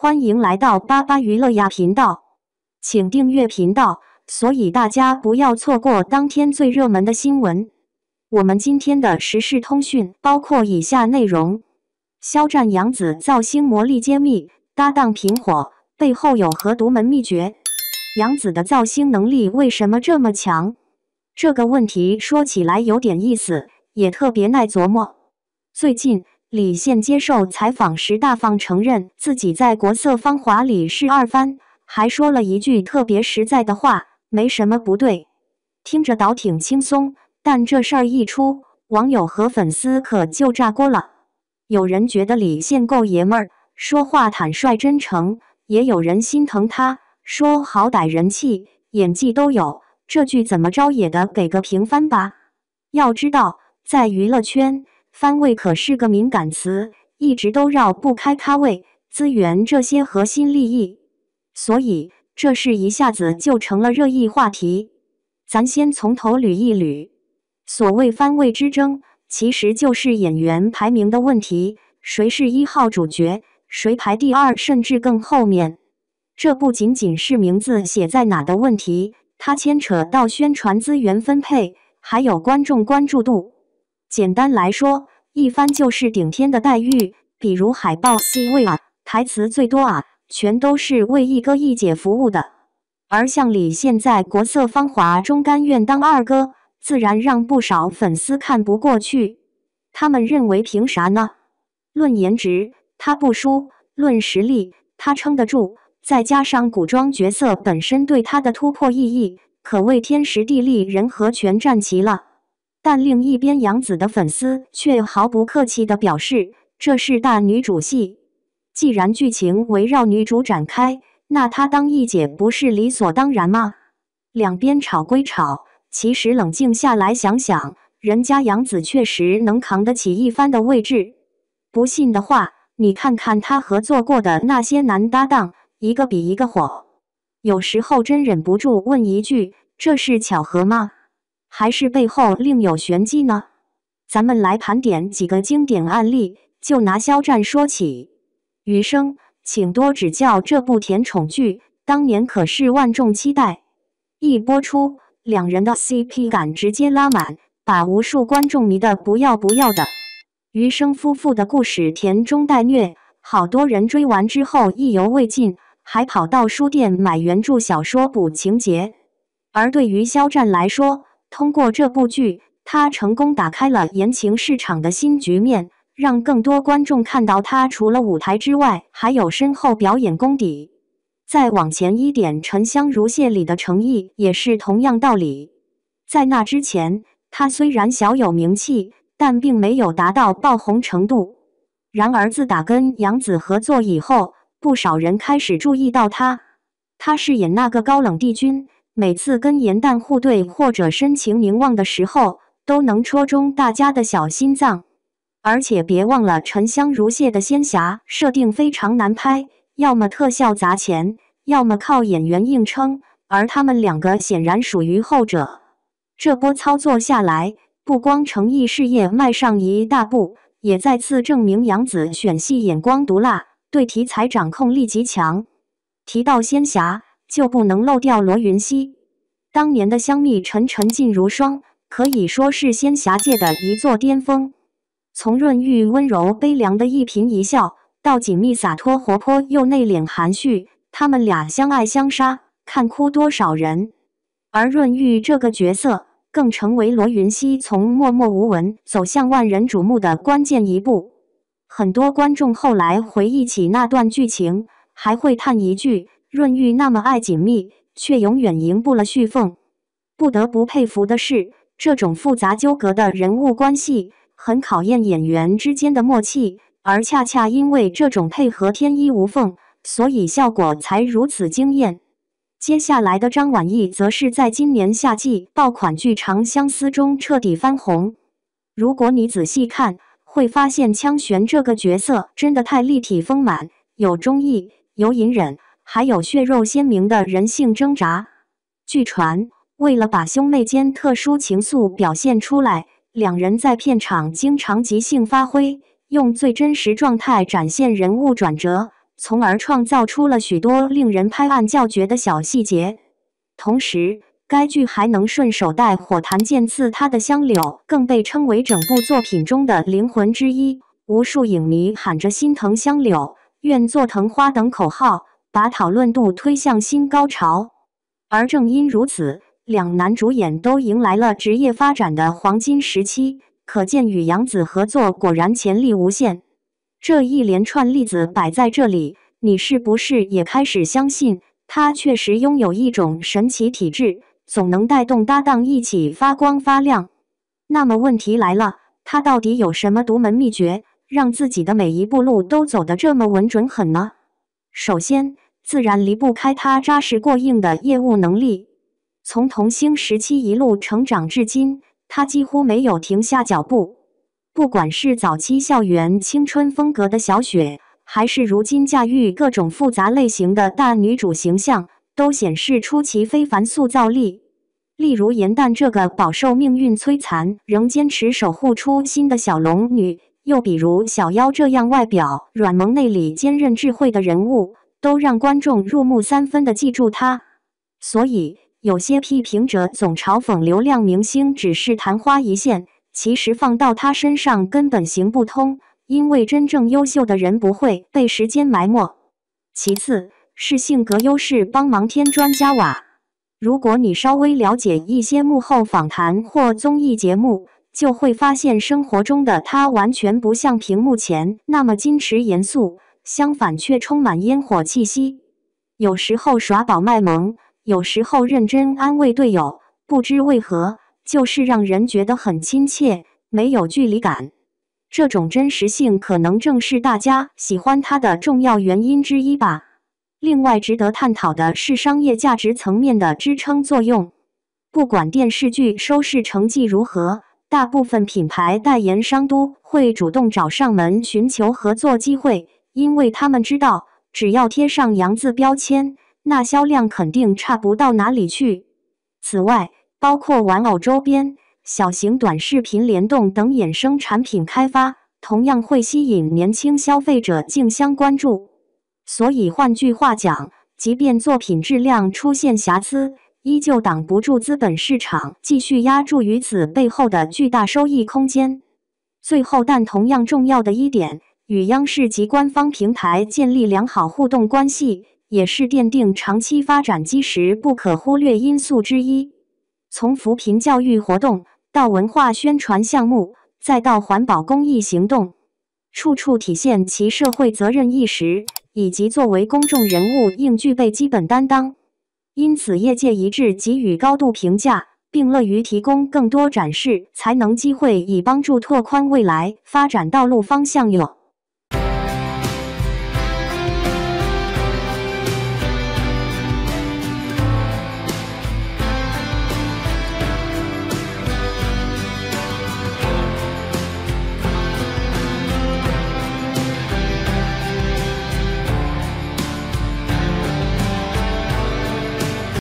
欢迎来到巴巴娱乐呀频道，请订阅频道，所以大家不要错过当天最热门的新闻。我们今天的时事通讯包括以下内容：肖战杨紫造星魔力揭秘，搭档频火，背后有何独门秘诀？杨紫的造星能力为什么这么强？这个问题说起来有点意思，也特别耐琢磨。最近，李现接受采访时大方承认自己在《国色芳华》里是二番，还说了一句特别实在的话，没什么不对。听着倒挺轻松，但这事儿一出，网友和粉丝可就炸锅了。有人觉得李现够爷们儿，说话坦率真诚；也有人心疼他，说好歹人气、演技都有，这句怎么着也得给个平番吧。要知道，在娱乐圈，番位可是个敏感词，一直都绕不开咖位、资源这些核心利益，所以这事一下子就成了热议话题。咱先从头捋一捋，所谓番位之争，其实就是演员排名的问题，谁是1号主角，谁排第2，甚至更后面。这不仅仅是名字写在哪的问题，它牵扯到宣传资源分配，还有观众关注度。简单来说，一番就是顶天的待遇，比如海报 C 位啊，台词最多啊，全都是为一哥一姐服务的。而像李现在《国色芳华》中甘愿当二哥，自然让不少粉丝看不过去。他们认为凭啥呢？论颜值，他不输；论实力，他撑得住。再加上古装角色本身对他的突破意义，可谓天时地利人和全占齐了。但另一边，杨紫的粉丝却毫不客气地表示，这是大女主戏。既然剧情围绕女主展开，那她当一姐不是理所当然吗？两边吵归吵，其实冷静下来想想，人家杨紫确实能扛得起一番的位置。不信的话，你看看她合作过的那些男搭档，一个比一个火。有时候真忍不住问一句，这是巧合吗？还是背后另有玄机呢？咱们来盘点几个经典案例，就拿肖战说起。余生，请多指教，这部甜宠剧当年可是万众期待，一播出，两人的 CP 感直接拉满，把无数观众迷得不要不要的。余生夫妇的故事甜中带虐，好多人追完之后意犹未尽，还跑到书店买原著小说补情节。而对于肖战来说，通过这部剧，他成功打开了言情市场的新局面，让更多观众看到他除了舞台之外，还有深厚表演功底。再往前一点，《沉香如屑》里的程毅也是同样道理。在那之前，他虽然小有名气，但并没有达到爆红程度。然而自打跟杨紫合作以后，不少人开始注意到他。他饰演那个高冷帝君，每次跟严旦互对或者深情凝望的时候，都能戳中大家的小心脏。而且别忘了，《沉香如屑》的仙侠设定非常难拍，要么特效砸钱，要么靠演员硬撑，而他们两个显然属于后者。这波操作下来，不光程毅事业迈上一大步，也再次证明杨紫选戏眼光毒辣，对题材掌控力极强。提到仙侠，就不能漏掉罗云熙。当年的香蜜沉沉烬如霜，可以说是仙侠界的一座巅峰。从润玉温柔悲凉的一颦一笑，到紧密洒脱活泼又内敛含蓄，他们俩相爱相杀，看哭多少人。而润玉这个角色，更成为罗云熙从默默无闻走向万人瞩目的关键一步。很多观众后来回忆起那段剧情，还会叹一句，润玉那么爱紧密，却永远赢不了旭凤。不得不佩服的是，这种复杂纠葛的人物关系，很考验演员之间的默契，而恰恰因为这种配合天衣无缝，所以效果才如此惊艳。接下来的张晚意则是在今年夏季爆款剧《长相思》中彻底翻红。如果你仔细看，会发现枪玄这个角色真的太立体丰满，有忠义，有隐忍，还有血肉鲜明的人性挣扎。据传，为了把兄妹间特殊情愫表现出来，两人在片场经常即兴发挥，用最真实状态展现人物转折，从而创造出了许多令人拍案叫绝的小细节。同时，该剧还能顺手带火弹剑刺他的香柳，更被称为整部作品中的灵魂之一。无数影迷喊着心疼香柳，愿做藤花等口号，把讨论度推向新高潮。而正因如此，两男主演都迎来了职业发展的黄金时期，可见与杨紫合作果然潜力无限。这一连串例子摆在这里，你是不是也开始相信他确实拥有一种神奇体质，总能带动搭档一起发光发亮？那么问题来了，他到底有什么独门秘诀，让自己的每一步路都走得这么稳准狠呢？首先，自然离不开他扎实过硬的业务能力。从童星时期一路成长至今，他几乎没有停下脚步。不管是早期校园青春风格的小雪，还是如今驾驭各种复杂类型的大女主形象，都显示出其非凡塑造力。例如严旦这个饱受命运摧残，仍坚持守护初心的小龙女，又比如小妖这样外表软萌内里坚韧智慧的人物，都让观众入木三分地记住她。所以，有些批评者总嘲讽流量明星只是昙花一现，其实放到他身上根本行不通，因为真正优秀的人不会被时间埋没。其次，是性格优势帮忙添砖加瓦。如果你稍微了解一些幕后访谈或综艺节目，就会发现生活中的他完全不像屏幕前那么矜持严肃，相反却充满烟火气息。有时候耍宝卖萌，有时候认真安慰队友，不知为何，就是让人觉得很亲切，没有距离感。这种真实性可能正是大家喜欢他的重要原因之一吧。另外值得探讨的是商业价值层面的支撑作用。不管电视剧收视成绩如何，大部分品牌代言商都会主动找上门寻求合作机会，因为他们知道，只要贴上洋字标签，那销量肯定差不到哪里去。此外，包括玩偶周边、小型短视频联动等衍生产品开发，同样会吸引年轻消费者竞相关注。所以换句话讲，即便作品质量出现瑕疵，依旧挡不住资本市场继续压注于此背后的巨大收益空间。最后但同样重要的一点，与央视及官方平台建立良好互动关系，也是奠定长期发展基石不可忽略因素之一。从扶贫教育活动到文化宣传项目，再到环保公益行动，处处体现其社会责任意识，以及作为公众人物应具备基本担当。因此业界一致给予高度评价，并乐于提供更多展示才能机会，以帮助拓宽未来发展道路方向。有